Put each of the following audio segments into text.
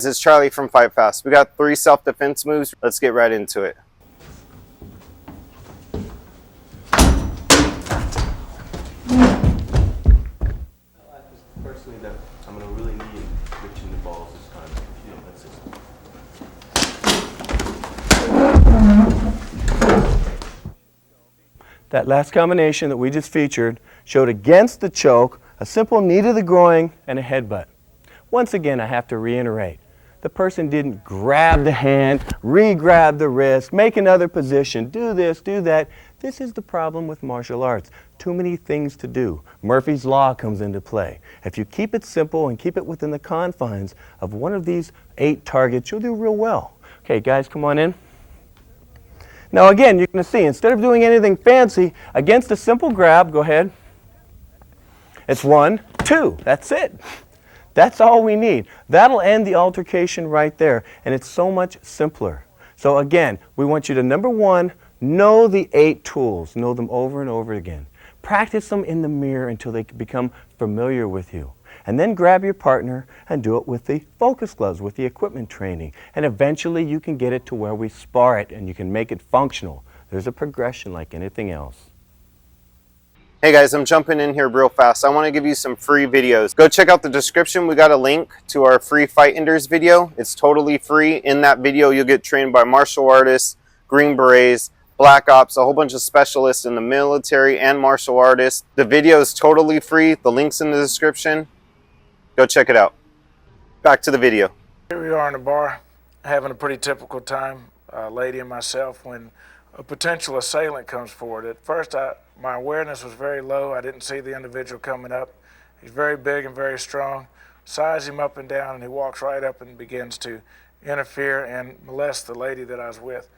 This is Charlie from Fightfast. We got 3 self-defense moves. Let's get right into it. Personally, that I'm going to really need switching the balls this time. You know, that's it. That last combination that we just featured showed against the choke, a simple knee to the groin, and a headbutt. Once again, I have to reiterate. The person didn't grab the hand, re-grab the wrist, make another position, do this, do that. This is the problem with martial arts. Too many things to do. Murphy's Law comes into play. If you keep it simple and keep it within the confines of one of these 8 targets, you'll do real well. Okay, guys, come on in. Now again, you're going to see, instead of doing anything fancy, against a simple grab, go ahead. It's 1, 2, that's it. That's all we need. That'll end the altercation right there, and it's so much simpler. So again, we want you to, number 1, know the 8 tools. Know them over and over again. Practice them in the mirror until they become familiar with you. And then grab your partner and do it with the focus gloves, with the equipment training. And eventually you can get it to where we spar it and you can make it functional. There's a progression like anything else. Hey guys, I'm jumping in here real fast. I want to give you some free videos. Go check out the description. We got a link to our free Fight Enders video. It's totally free. In that video, you'll get trained by martial artists, Green Berets, Black Ops, a whole bunch of specialists in the military and martial artists. The video is totally free. The link's in the description. Go check it out. Back to the video. Here we are in the bar, having a pretty typical time, lady and myself, when a potential assailant comes forward. At first, my awareness was very low. I didn't see the individual coming up. He's very big and very strong. Size him up and down, and he walks right up and begins to interfere and molest the lady that I was with.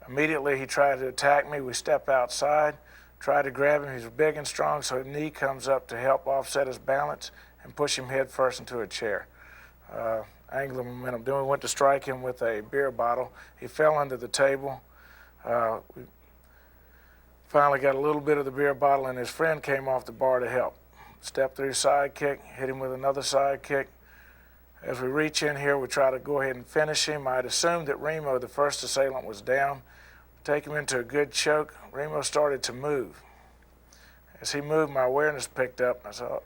Immediately, he tried to attack me. We step outside, try to grab him. He's big and strong, so his knee comes up to help offset his balance and push him head first into a chair. Angular momentum. Then we went to strike him with a beer bottle. He fell under the table. We finally got a little bit of the beer bottle, and his friend came off the bar to help. Stepped through side kick, hit him with another side kick. As we reach in here, we try to go ahead and finish him. I'd assumed that Remo, the first assailant, was down. Take him into a good choke. Remo started to move. As he moved, my awareness picked up. I thought,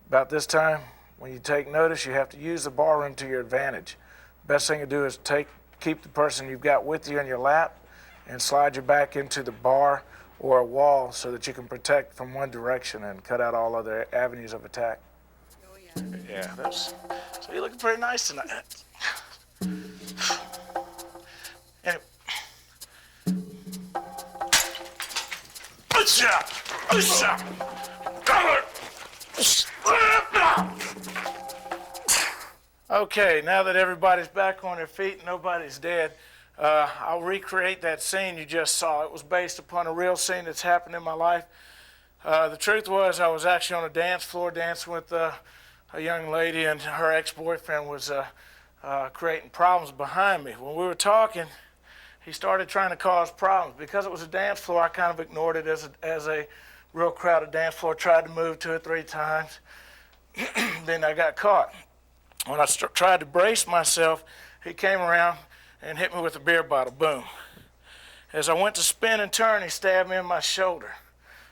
about this time, when you take notice, you have to use the barroom to your advantage. Best thing to do is keep the person you've got with you in your lap and slide your back into the bar or a wall so that you can protect from one direction and cut out all other avenues of attack. Oh, yeah. Yeah, so you're looking pretty nice tonight. Anyway. Okay, now that everybody's back on their feet and nobody's dead, I'll recreate that scene you just saw. It was based upon a real scene that's happened in my life. The truth was, I was actually on a dance floor dancing with a young lady, and her ex-boyfriend was creating problems behind me. When we were talking, he started trying to cause problems. Because it was a dance floor, I kind of ignored it as a real crowded dance floor, tried to move 2 or 3 times. Then I got caught. When I tried to brace myself, he came around and hit me with a beer bottle, boom. As I went to spin and turn, he stabbed me in my shoulder.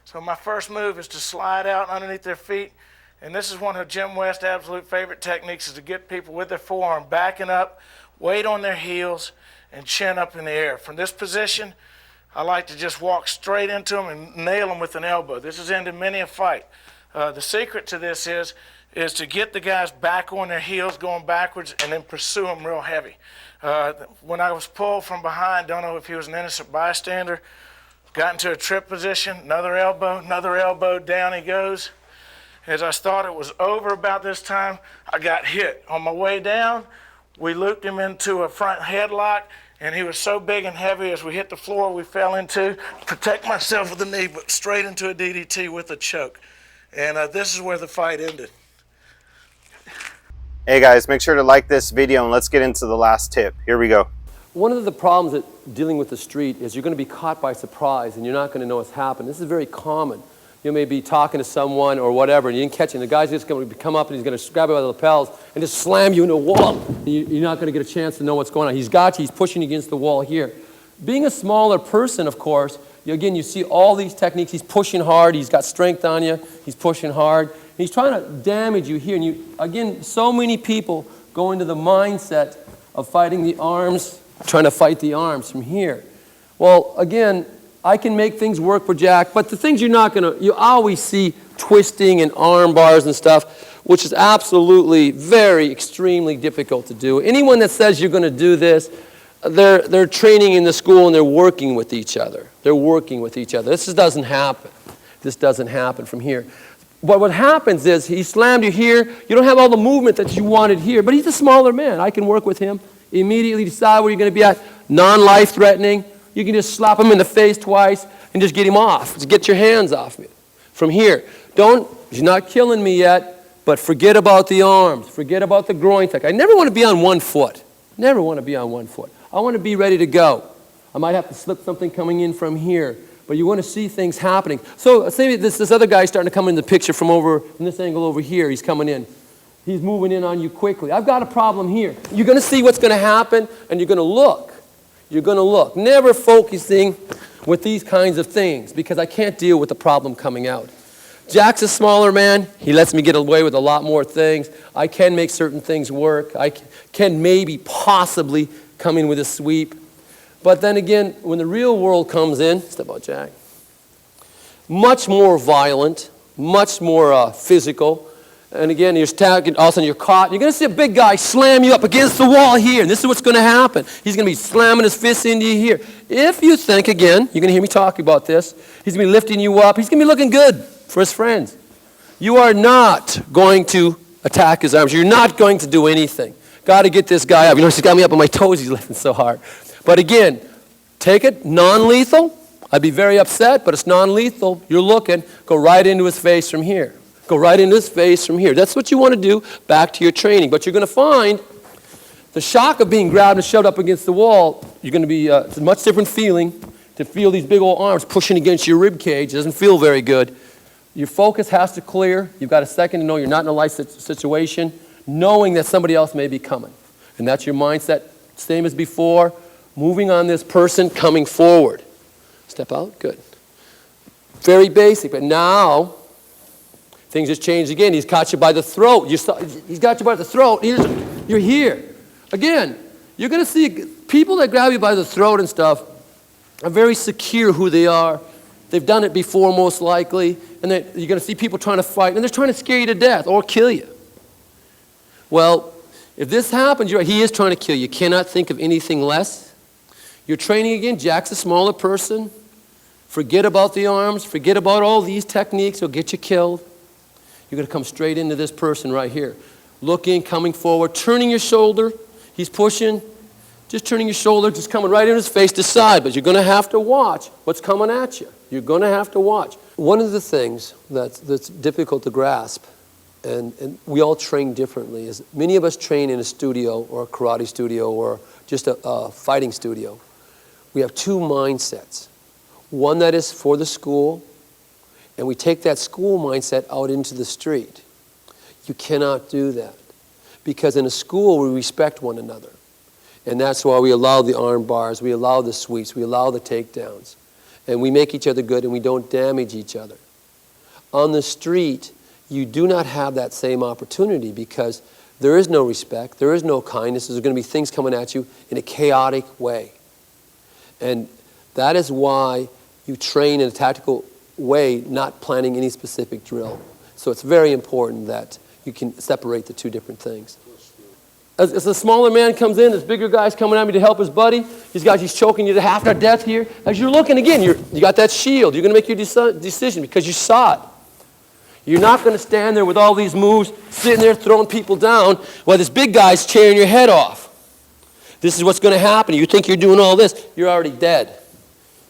So my first move is to slide out underneath their feet, and this is one of Jim West's absolute favorite techniques, is to get people with their forearm backing up, weight on their heels, and chin up in the air. From this position, I like to just walk straight into them and nail them with an elbow. This has ended many a fight. The secret to this is to get the guys back on their heels, going backwards, and then pursue them real heavy. When I was pulled from behind, don't know if he was an innocent bystander, got into a trip position, another elbow, down he goes. As I thought it was over about this time, I got hit. On my way down, we looped him into a front headlock, and he was so big and heavy as we hit the floor, we fell into, protect myself with the knee, but straight into a DDT with a choke. And this is where the fight ended. Hey guys, make sure to like this video and let's get into the last tip. Here we go. One of the problems that dealing with the street is you're going to be caught by surprise and you're not going to know what's happened. This is very common. you may be talking to someone or whatever, and you didn't catch it, and the guy's just going to come up and he's going to grab you by the lapels and just slam you into a wall. You're not going to get a chance to know what's going on. He's got you. He's pushing you against the wall here. Being a smaller person, of course, again, you see all these techniques. He's pushing hard. He's got strength on you. He's pushing hard. And he's trying to damage you here. And you, again, so many people go into the mindset of fighting the arms, trying to fight the arms from here. Well, again, I can make things work for Jack, but the things you're not going to, you always see twisting and arm bars and stuff, which is absolutely very extremely difficult to do. Anyone that says you're going to do this, they're training in the school and they're working with each other. They're working with each other. This just doesn't happen. This doesn't happen from here. But what happens is he slammed you here. You don't have all the movement that you wanted here, but he's a smaller man. I can work with him. Immediately decide where you're going to be at. Non-life threatening. You can just slap him in the face twice and just get him off. Just get your hands off me. From here. He's not killing me yet, but forget about the arms. Forget about the groin tuck. I never want to be on one foot. Never want to be on one foot. I want to be ready to go. I might have to slip something coming in from here, but you want to see things happening. So say this other guy's starting to come in the picture from this angle over here. He's coming in. He's moving in on you quickly. I've got a problem here. You're going to see what's going to happen, and you're going to look. You're going to look. Never focusing with these kinds of things because I can't deal with the problem coming out. Jack's a smaller man. He lets me get away with a lot more things. I can make certain things work. I can maybe possibly come in with a sweep. But then again, when the real world comes in, step out, Jack, much more violent, much more physical. And again, you're tagging, all of a sudden you're caught. You're going to see a big guy slam you up against the wall here. And this is what's going to happen. He's going to be slamming his fists into you here. If you think, again, you're going to hear me talk about this, he's going to be lifting you up. He's going to be looking good for his friends. You are not going to attack his arms. You're not going to do anything. Got to get this guy up. You know, he's got me up on my toes. He's lifting so hard. But again, take it non-lethal. I'd be very upset, but it's non-lethal. You're looking. Go right into his face from here. Go right into his face from here. That's what you want to do back to your training. But you're going to find the shock of being grabbed and shoved up against the wall, you're going to be it's a much different feeling to feel these big old arms pushing against your rib cage. It doesn't feel very good. Your focus has to clear. You've got a second to know you're not in a life situation, knowing that somebody else may be coming. And that's your mindset, same as before, moving on this person, coming forward. Step out, good. Very basic, but now things just changed again. He's caught you by the throat. He's got you by the throat. You're here. Again, you're going to see people that grab you by the throat and stuff are very secure who they are. They've done it before most likely. And you're going to see people trying to fight, and they're trying to scare you to death or kill you. Well, if this happens, he is trying to kill you. You cannot think of anything less. You're training again. Jack's a smaller person. Forget about the arms. Forget about all these techniques. He'll get you killed. You're going to come straight into this person right here. Looking, coming forward, turning your shoulder. He's pushing. Just turning your shoulder, just coming right in his face to side. But you're going to have to watch what's coming at you. You're going to have to watch. One of the things that's difficult to grasp, and we all train differently, is many of us train in a studio or a karate studio or just a fighting studio. We have two mindsets. One that is for the school, and we take that school mindset out into the street. You cannot do that. Because in a school, we respect one another. And that's why we allow the arm bars, we allow the sweeps, we allow the takedowns. And we make each other good and we don't damage each other. On the street, you do not have that same opportunity because there is no respect, there is no kindness, there's going to be things coming at you in a chaotic way. And that is why you train in a tactical way, not planning any specific drill. So it's very important that you can separate the two different things. As the smaller man comes in, this bigger guy's coming at me to help his buddy. He's choking you to half to death here. As you're looking again, you got that shield. You're going to make your decision because you saw it. You're not going to stand there with all these moves, sitting there throwing people down while this big guy's tearing your head off. This is what's going to happen. You think you're doing all this, you're already dead.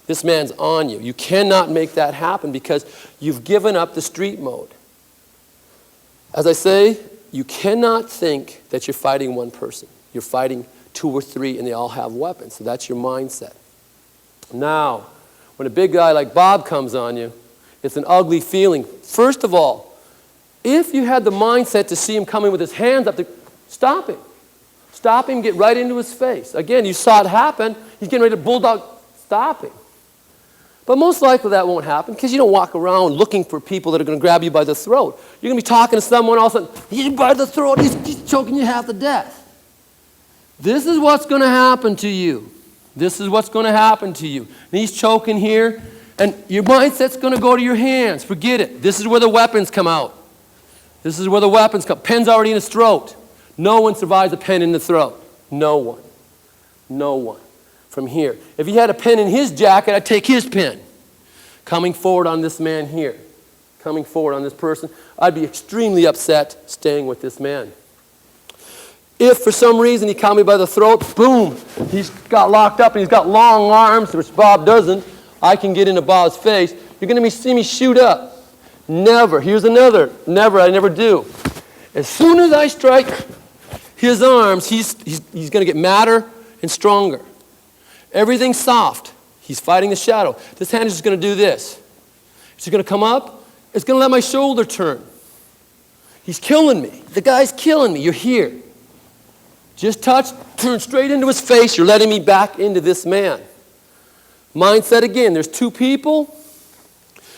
This man's on you. You cannot make that happen because you've given up the street mode. As I say, you cannot think that you're fighting one person. You're fighting two or three, and they all have weapons. So that's your mindset. Now, when a big guy like Bob comes on you, It's an ugly feeling. First of all, if you had the mindset to see him coming with his hands up, stop him. Stop him, get right into his face. Again, you saw it happen. He's getting ready to bulldog. Stop him. But most likely that won't happen because you don't walk around looking for people that are going to grab you by the throat. You're going to be talking to someone, all of a sudden, he's by the throat, he's choking you half to death. This is what's going to happen to you. This is what's going to happen to you. And he's choking here, and your mindset's going to go to your hands. Forget it. This is where the weapons come out. This is where the weapons come. Pen's already in his throat. No one survives a pen in the throat. No one. No one. From here. If he had a pen in his jacket, I'd take his pen. Coming forward on this man here. Coming forward on this person. I'd be extremely upset staying with this man. If for some reason he caught me by the throat, boom, he's got locked up and he's got long arms, which Bob doesn't, I can get into Bob's face. You're going to see me shoot up. Never. Here's another. Never. I never do. As soon as I strike his arms, he's going to get madder and stronger. Everything's soft. He's fighting the shadow. This hand is just going to do this. It's going to come up. It's going to let my shoulder turn. He's killing me. The guy's killing me. You're here. Just touch, turn straight into his face. You're letting me back into this man. Mindset again. There's two people.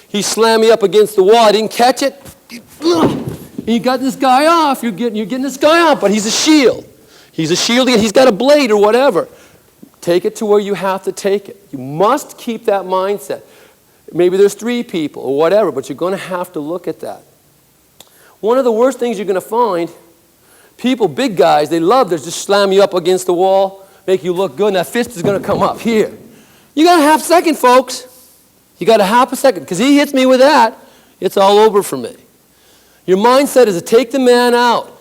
He slammed me up against the wall. I didn't catch it. You got this guy off. You're getting this guy off, but he's a shield. He's a shield. He's got a blade or whatever. Take it to where you have to take it. You must keep that mindset. Maybe there's 3 people or whatever, but you're going to have to look at that. One of the worst things you're going to find, people, big guys, they love to just slam you up against the wall, make you look good, and that fist is going to come up here. You got a half second, folks. You got a half a second, because he hits me with that, it's all over for me. Your mindset is to take the man out.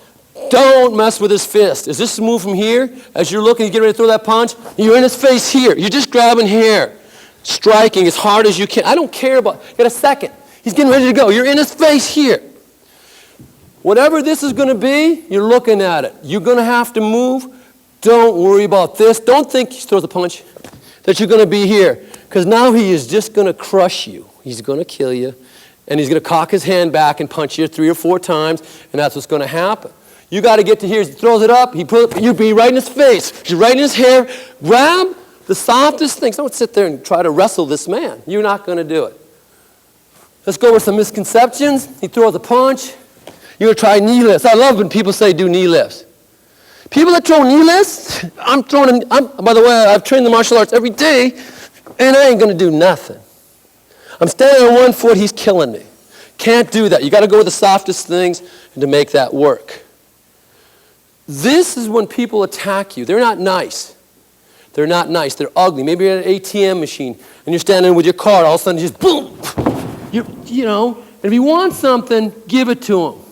Don't mess with his fist. Is this a move from here? As you're looking, you get ready to throw that punch, you're in his face here. You're just grabbing here, striking as hard as you can. I don't care about, you got a second. He's getting ready to go. You're in his face here. Whatever this is going to be, you're looking at it. You're going to have to move. Don't worry about this. Don't think he throws a punch that you're going to be here. Because now he is just going to crush you. He's going to kill you. And he's going to cock his hand back and punch you 3 or 4 times. And that's what's going to happen. You got to get to here. He throws it up. You'd be right in his face. You're right in his hair. Grab the softest things. Don't sit there and try to wrestle this man. You're not going to do it. Let's go over some misconceptions. He throws a punch. You're going to try knee lifts. I love when people say do knee lifts. People that throw knee lifts, by the way, I've trained the martial arts every day, and I ain't going to do nothing. I'm standing on 1 foot, he's killing me. Can't do that. You got to go with the softest things and to make that work. This is when people attack you. They're not nice. They're not nice. They're ugly. Maybe you're at an ATM machine, and you're standing with your card. All of a sudden, just boom. You know, and if you want something, give it to him.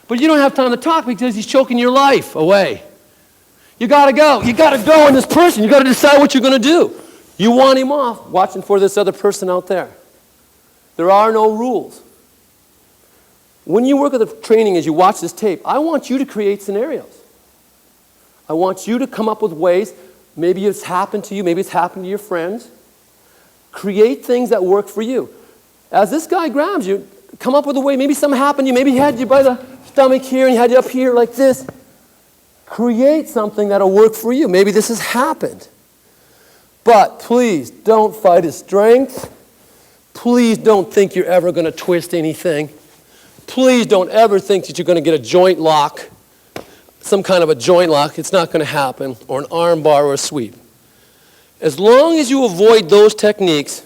But you don't have time to talk because he's choking your life away. You got to go. You got to go on this person. You got to decide what you're going to do. You want him off, watching for this other person out there. There are no rules. When you work at the training, as you watch this tape, I want you to create scenarios. I want you to come up with ways. Maybe it's happened to you. Maybe it's happened to your friends. Create things that work for you. As this guy grabs you, come up with a way. Maybe something happened to you. Maybe he had you by the stomach here and he had you up here like this. Create something that'll work for you. Maybe this has happened. But please don't fight his strength. Please don't think you're ever going to twist anything. Please don't ever think that you're going to get a joint lock, some kind of a joint lock. It's not going to happen, or an arm bar or a sweep. As long as you avoid those techniques,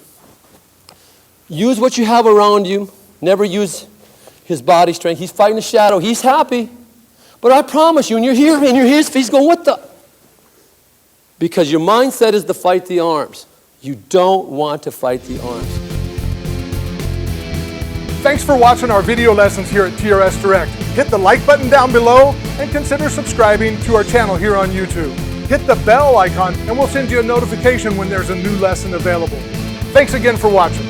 use what you have around you. Never use his body strength. He's fighting the shadow. He's happy. But I promise you, and you're here, and you're his face going, what the? Because your mindset is to fight the arms. You don't want to fight the arms. Thanks for watching our video lessons here at TRS Direct. Hit the like button down below and consider subscribing to our channel here on YouTube. Hit the bell icon and we'll send you a notification when there's a new lesson available. Thanks again for watching.